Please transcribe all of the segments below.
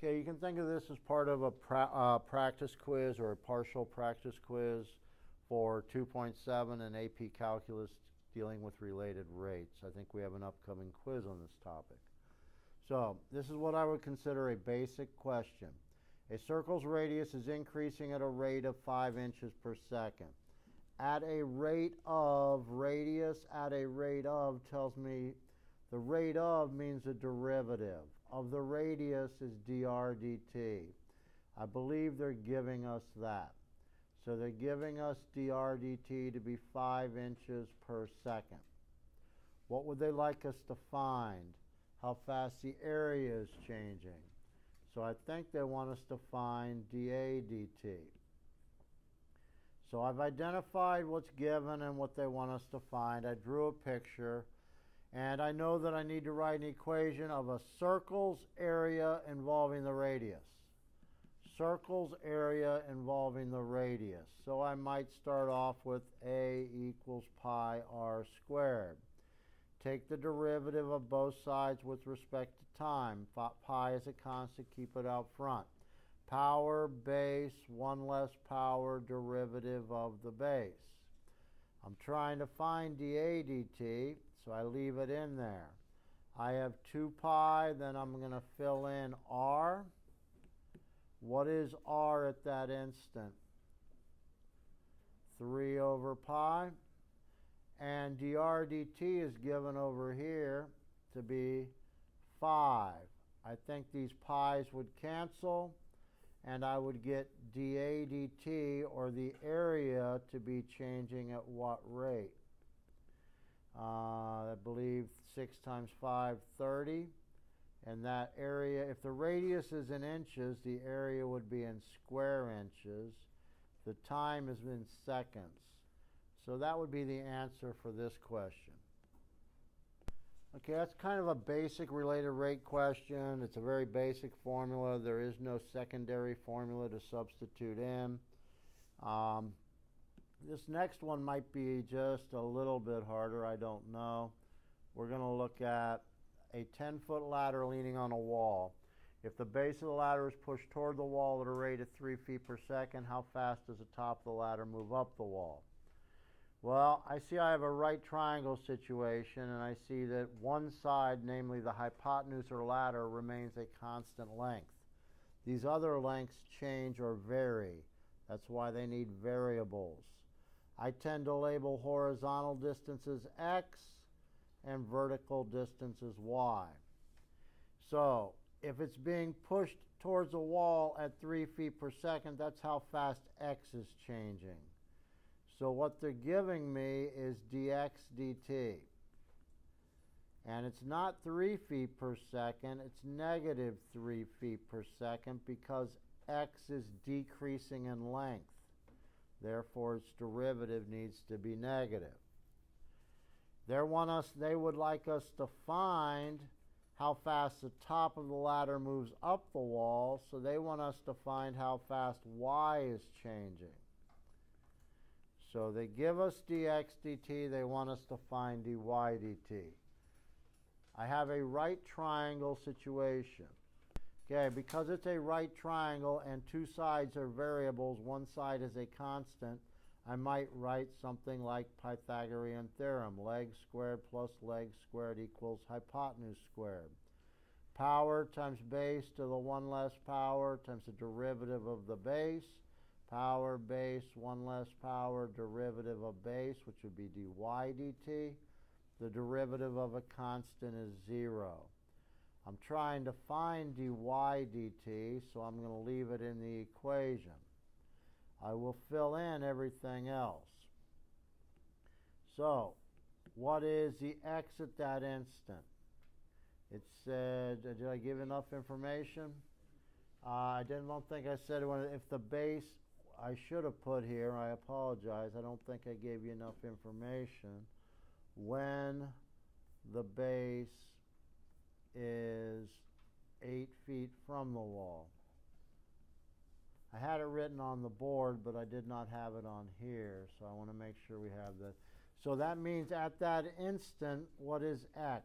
Okay, you can think of this as part of a practice quiz or a partial practice quiz for 2.7 and AP Calculus dealing with related rates. I think we have an upcoming quiz on this topic. So this is what I would consider a basic question. A circle's radius is increasing at a rate of 5 inches per second. At a rate of, radius at a rate of tells me the rate of means the derivative of the radius is dr dt. I believe they're giving us that. So they're giving us dr dt to be 5 inches per second. What would they like us to find? How fast the area is changing. So I think they want us to find dA dt. So I've identified what's given and what they want us to find. I drew a picture. And I know that I need to write an equation of a circle's area involving the radius. Circle's area involving the radius. So I might start off with A equals pi r squared. Take the derivative of both sides with respect to time. Pi is a constant, keep it out front. Power, base, 1 less power, derivative of the base. I'm trying to find dA dt, so I leave it in there. I have 2 pi, then I'm going to fill in r. What is r at that instant? 3 over pi. And dr dt is given over here to be 5. I think these pi's would cancel, and I would get dA dt, or the area, to be changing at what rate? I believe 6 times 5, 30. And that area, if the radius is in inches, the area would be in square inches. The time is in seconds. So that would be the answer for this question. Okay, that's kind of a basic related rate question. It's a very basic formula. There is no secondary formula to substitute in. This next one might be just a little bit harder. I don't know. We're going to look at a 10-foot ladder leaning on a wall. If the base of the ladder is pushed toward the wall at a rate of 3 feet per second, how fast does the top of the ladder move up the wall? Well, I see I have a right triangle situation, and I see that one side, namely the hypotenuse or ladder, remains a constant length. These other lengths change or vary. That's why they need variables. I tend to label horizontal distances x and vertical distances y. So if it's being pushed towards a wall at 3 feet per second, that's how fast x is changing. So what they're giving me is dx dt. And it's not 3 feet per second, it's negative 3 feet per second, because x is decreasing in length. Therefore, its derivative needs to be negative. They would like us to find how fast the top of the ladder moves up the wall, so they want us to find how fast y is changing. So they give us dx dt, they want us to find dy dt. I have a right triangle situation. Okay, because it's a right triangle and 2 sides are variables, one side is a constant, I might write something like Pythagorean theorem. Leg squared plus leg squared equals hypotenuse squared. Power times base to the 1 less power times the derivative of the base. Power, base, 1 less power, derivative of base, which would be dy dt. The derivative of a constant is 0. I'm trying to find dy dt, so I'm going to leave it in the equation. I will fill in everything else. So, what is the x at that instant? It said, did I give enough information? I don't think I said it. If the base, I should have put here, I apologize, I don't think I gave you enough information. When the base is 8 feet from the wall. I had it written on the board, but I did not have it on here, so I want to make sure we have that. So that means at that instant, what is x?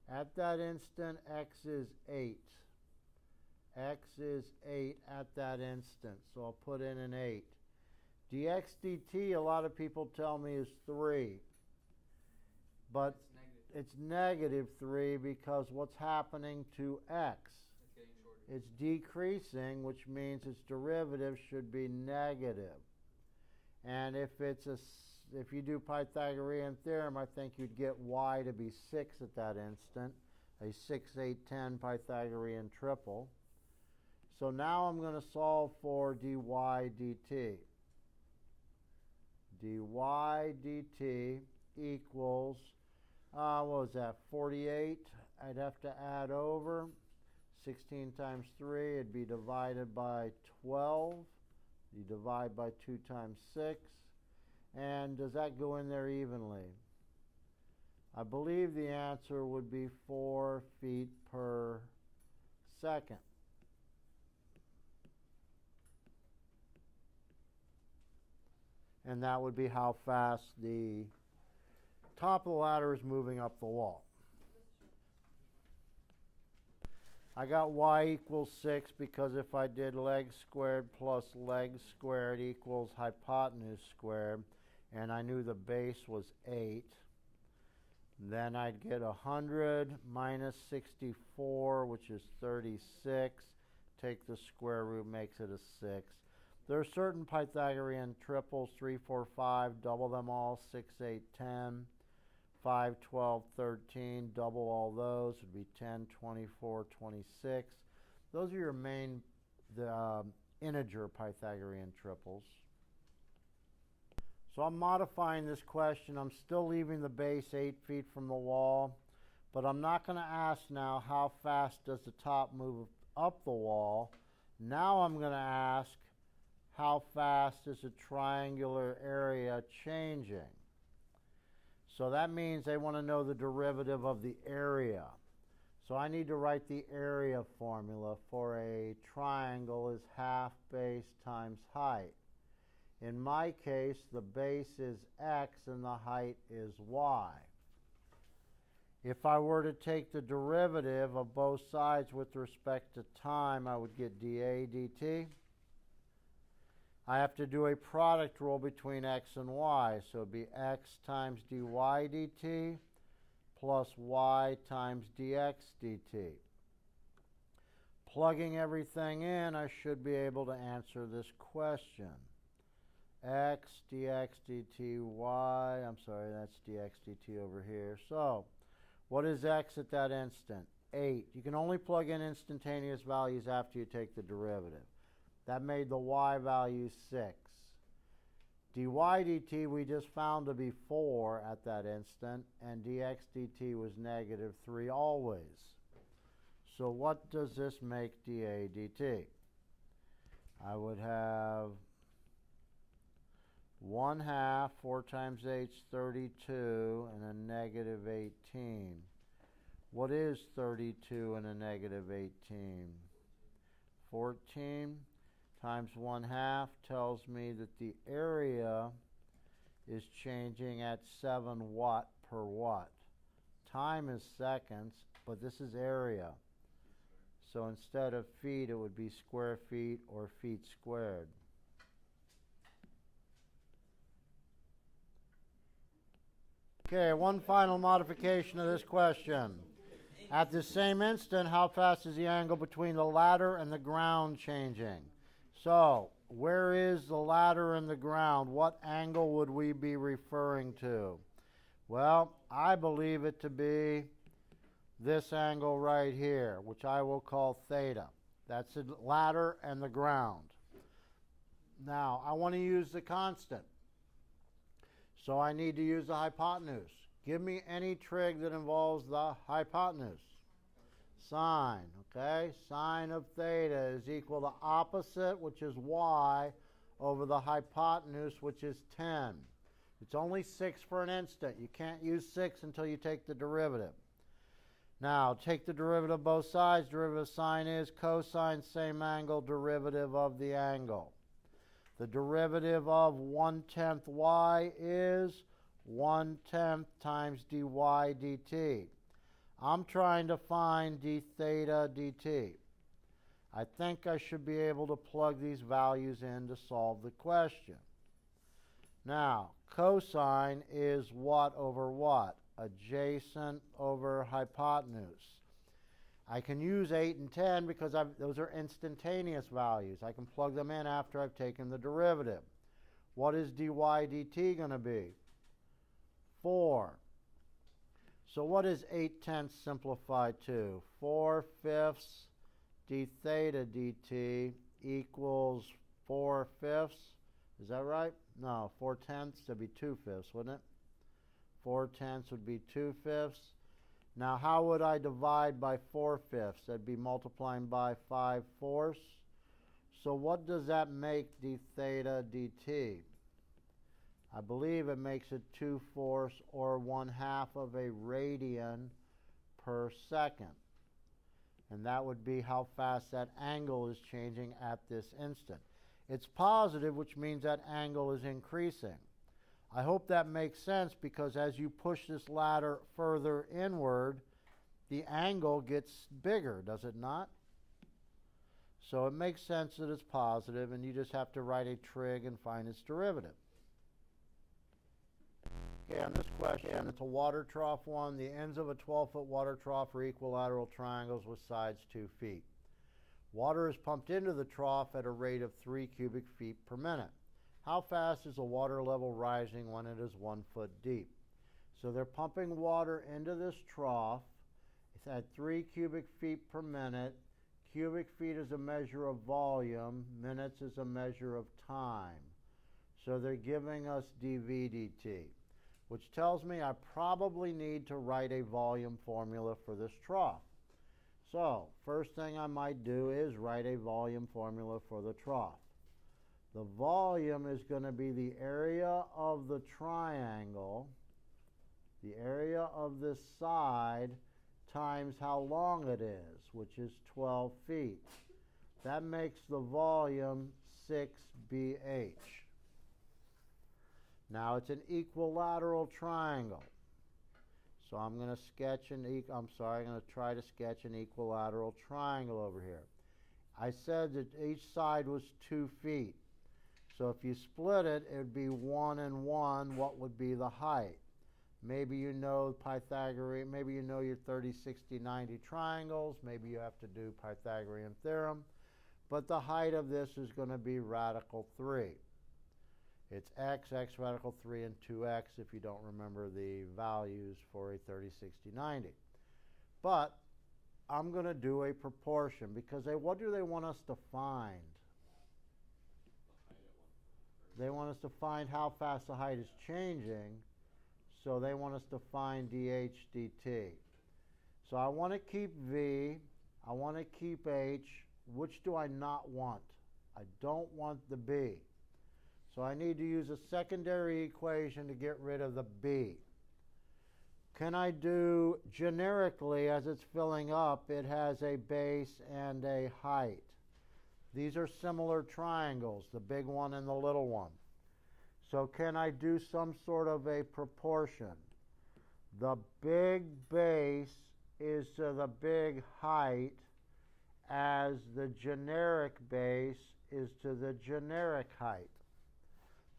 At that instant, x is 8. X is 8 at that instant, so I'll put in an 8. dx dt, a lot of people tell me, is 3. But it's negative 3 because what's happening to x? It's decreasing, which means its derivative should be negative. And if you do Pythagorean theorem, I think you'd get y to be 6 at that instant, a 6, 8, 10 Pythagorean triple. So now I'm going to solve for dy dt. dy dt equals, what was that, 48? I'd have to add over. 16 times 3, it'd be divided by 12. You divide by 2 times 6. And does that go in there evenly? I believe the answer would be 4 feet per second. And that would be how fast the top of the ladder is moving up the wall. I got y equals 6 because if I did legs squared plus legs squared equals hypotenuse squared, and I knew the base was 8, then I'd get 100 minus 64, which is 36. Take the square root, makes it a 6. There are certain Pythagorean triples, 3, 4, 5, double them all, 6, 8, 10, 5, 12, 13, double all those, would be 10, 24, 26. Those are your main integer Pythagorean triples. So I'm modifying this question. I'm still leaving the base 8 feet from the wall, but I'm not going to ask now how fast does the top move up the wall. Now I'm going to ask how fast is the triangular area changing. So that means they want to know the derivative of the area. So I need to write the area formula for a triangle is half base times height. In my case, the base is x and the height is y. If I were to take the derivative of both sides with respect to time, I would get dA dt. I have to do a product rule between x and y, so it would be x times dy dt plus y times dx dt. Plugging everything in, I should be able to answer this question. X dx dt y, I'm sorry, that's dx dt over here. So, what is x at that instant? 8. You can only plug in instantaneous values after you take the derivative. That made the y value 6. dy dt we just found to be 4 at that instant, and dx dt was negative 3 always. So what does this make dA dt? I would have 1/2, 4 times 8 is 32, and a negative 18. What is 32 and a negative 18? 14 times 1/2 tells me that the area is changing at 7 watt per watt. Time is seconds, but this is area. So instead of feet, it would be square feet or feet squared. Okay, one final modification of this question. At the same instant, how fast is the angle between the ladder and the ground changing? So, where is the ladder and the ground? What angle would we be referring to? Well, I believe it to be this angle right here, which I will call theta. That's the ladder and the ground. Now, I want to use the constant. So I need to use the hypotenuse. Give me any trig that involves the hypotenuse. Sine, okay? Sine of theta is equal to opposite, which is y, over the hypotenuse, which is 10. It's only 6 for an instant. You can't use 6 until you take the derivative. Now, take the derivative of both sides. Derivative of sine is cosine, same angle, derivative of the angle. The derivative of 1/10 y is 1/10 times dy dt. I'm trying to find d theta dt. I think I should be able to plug these values in to solve the question. Now, cosine is what over what? Adjacent over hypotenuse. I can use 8 and 10 because those are instantaneous values. I can plug them in after I've taken the derivative. What is dy dt going to be? 4. So what is 8/10 simplified to? 4/5 d theta dt equals 4/5. Is that right? No, 4/10 would be 2/5, wouldn't it? 4/10 would be 2/5. Now, how would I divide by 4/5? That'd be multiplying by 5/4. So what does that make d theta dt? I believe it makes it 2/4 or 1/2 of a radian per second. And that would be how fast that angle is changing at this instant. It's positive, which means that angle is increasing. I hope that makes sense because as you push this ladder further inward, the angle gets bigger, does it not? So it makes sense that it's positive, and you just have to write a trig and find its derivative. Okay, on this question, it's a water trough one. The ends of a 12-foot water trough are equilateral triangles with sides 2 feet. Water is pumped into the trough at a rate of 3 cubic feet per minute. How fast is the water level rising when it is 1 foot deep? So they're pumping water into this trough. It's at 3 cubic feet per minute. Cubic feet is a measure of volume. Minutes is a measure of time. So they're giving us dV dt, which tells me I probably need to write a volume formula for this trough. So first thing I might do is write a volume formula for the trough. The volume is going to be the area of the triangle, the area of this side, times how long it is, which is 12 feet. That makes the volume 6BH. Now it's an equilateral triangle. So I'm going to sketch I'm going to try to sketch an equilateral triangle over here. I said that each side was 2 feet. So if you split it, it would be 1 and 1. What would be the height? Maybe you know Pythagorean, maybe you know your 30, 60, 90 triangles. Maybe you have to do Pythagorean theorem. But the height of this is going to be radical 3. It's x radical 3, and 2x if you don't remember the values for a 30, 60, 90. But I'm going to do a proportion because what do they want us to find? They want us to find how fast the height is changing, so they want us to find dH dt. So I want to keep V, I want to keep H. Which do I not want? I don't want the B. So I need to use a secondary equation to get rid of the B. Can I do generically, as it's filling up, it has a base and a height. These are similar triangles, the big one and the little one. So can I do some sort of a proportion? The big base is to the big height as the generic base is to the generic height.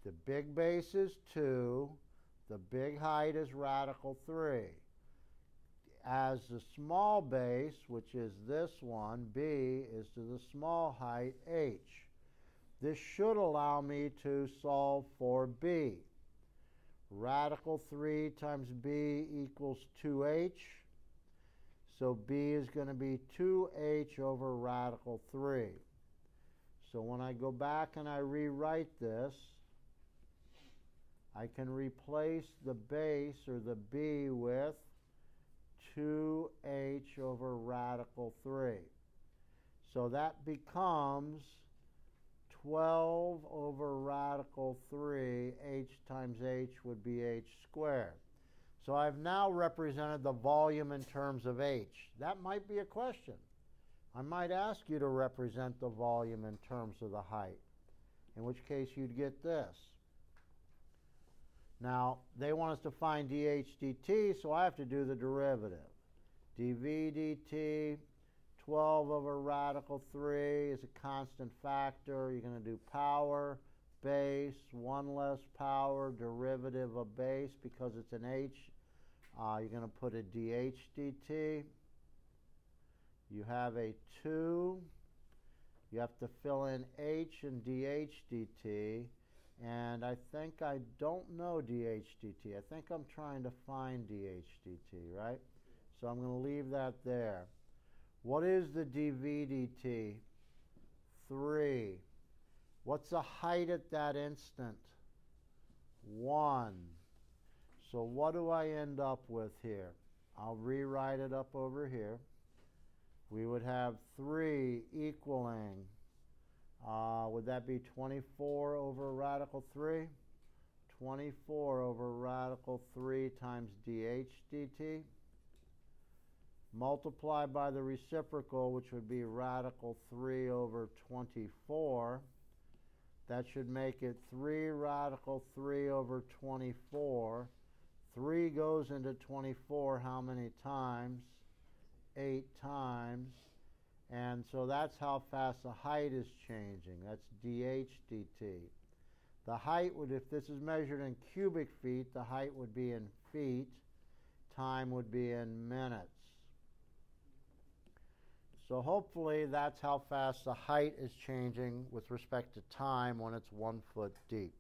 The big base is 2. The big height is radical 3. As the small base, which is this one, B, is to the small height, H. This should allow me to solve for B. Radical 3 times B equals 2H. So B is going to be 2H over radical 3. So when I go back and I rewrite this, I can replace the base, or the B, with 2H over radical 3. So that becomes 12 over radical 3. H times H would be H squared. So I've now represented the volume in terms of H. That might be a question. I might ask you to represent the volume in terms of the height, in which case you'd get this. Now, they want us to find dH dt, so I have to do the derivative. dV dt, 12 over radical 3 is a constant factor. You're going to do power, base, 1 less power, derivative of base because it's an h. You're going to put a dh dt. You have a 2. You have to fill in h and dh dt. And I think I don't know dh dt. I think I'm trying to find dh dt, right? So I'm going to leave that there. What is the dv dt? 3. What's the height at that instant? 1. So what do I end up with here? I'll rewrite it up over here. We would have 3 equaling, would that be 24 over radical 3? 24 over radical 3 times dh dt. Multiply by the reciprocal, which would be radical 3 over 24. That should make it 3 radical 3 over 24. 3 goes into 24 how many times? 8 times. And so that's how fast the height is changing. That's dh dt. The height would, if this is measured in cubic feet, the height would be in feet. Time would be in minutes. So hopefully that's how fast the height is changing with respect to time when it's 1 foot deep.